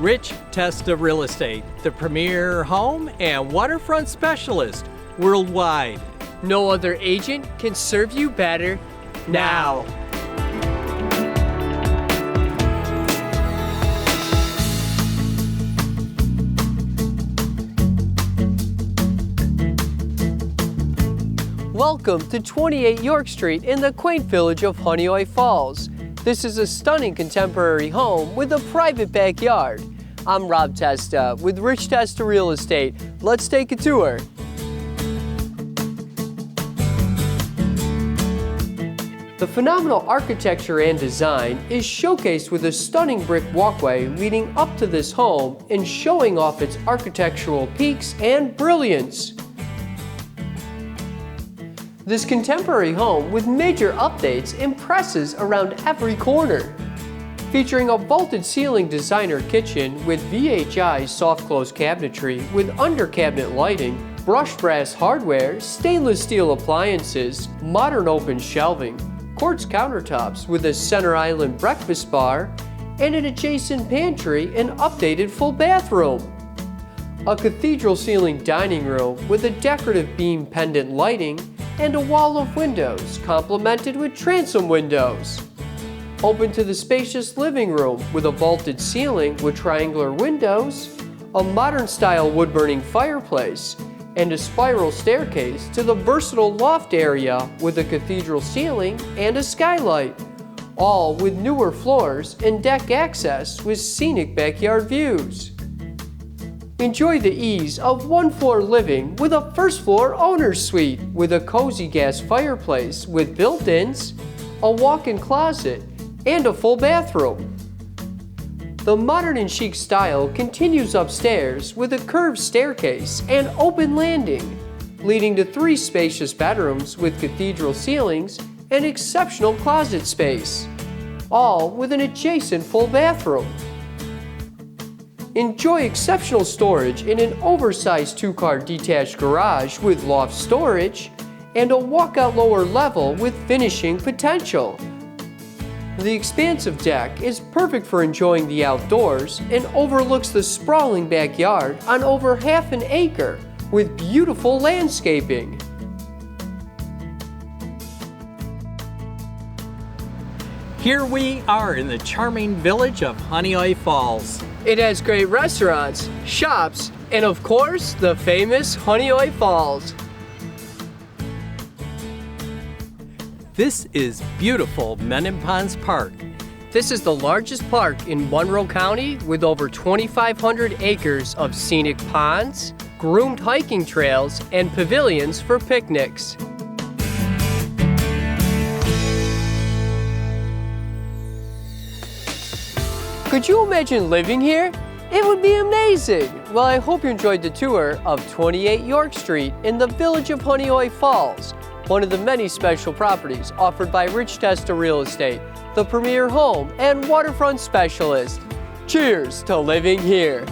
Rich Testa Real Estate, the premier home and waterfront specialist worldwide. No other agent can serve you better now. Welcome to 28 York Street in the quaint village of Honeoye Falls. This is a stunning contemporary home with a private backyard. I'm Rob Testa with Rich Testa Real Estate. Let's take a tour. The phenomenal architecture and design is showcased with a stunning brick walkway leading up to this home and showing off its architectural peaks and brilliance. This contemporary home with major updates impresses around every corner. Featuring a vaulted ceiling designer kitchen with VHI soft close cabinetry with under cabinet lighting, brushed brass hardware, stainless steel appliances, modern open shelving, quartz countertops with a center island breakfast bar, and an adjacent pantry and updated full bathroom. A cathedral ceiling dining room with a decorative beam pendant lighting and a wall of windows complemented with transom windows. Open to the spacious living room with a vaulted ceiling with triangular windows, a modern style wood-burning fireplace, and a spiral staircase to the versatile loft area with a cathedral ceiling and a skylight, all with newer floors and deck access with scenic backyard views. Enjoy the ease of one-floor living with a first-floor owner's suite with a cozy gas fireplace with built-ins, a walk-in closet, and a full bathroom. The modern and chic style continues upstairs with a curved staircase and open landing, leading to 3 spacious bedrooms with cathedral ceilings and exceptional closet space, all with an adjacent full bathroom. Enjoy exceptional storage in an oversized 2-car detached garage with loft storage and a walkout lower level with finishing potential. The expansive deck is perfect for enjoying the outdoors and overlooks the sprawling backyard on over half an acre with beautiful landscaping. Here we are in the charming village of Honeoye Falls. It has great restaurants, shops, and of course, the famous Honeoye Falls. This is beautiful Menonponds Park. This is the largest park in Monroe County with over 2,500 acres of scenic ponds, groomed hiking trails, and pavilions for picnics. Could you imagine living here? It would be amazing! Well, I hope you enjoyed the tour of 28 York Street in the village of Honeoye Falls, one of the many special properties offered by Rich Testa Real Estate, the premier home and waterfront specialist. Cheers to living here!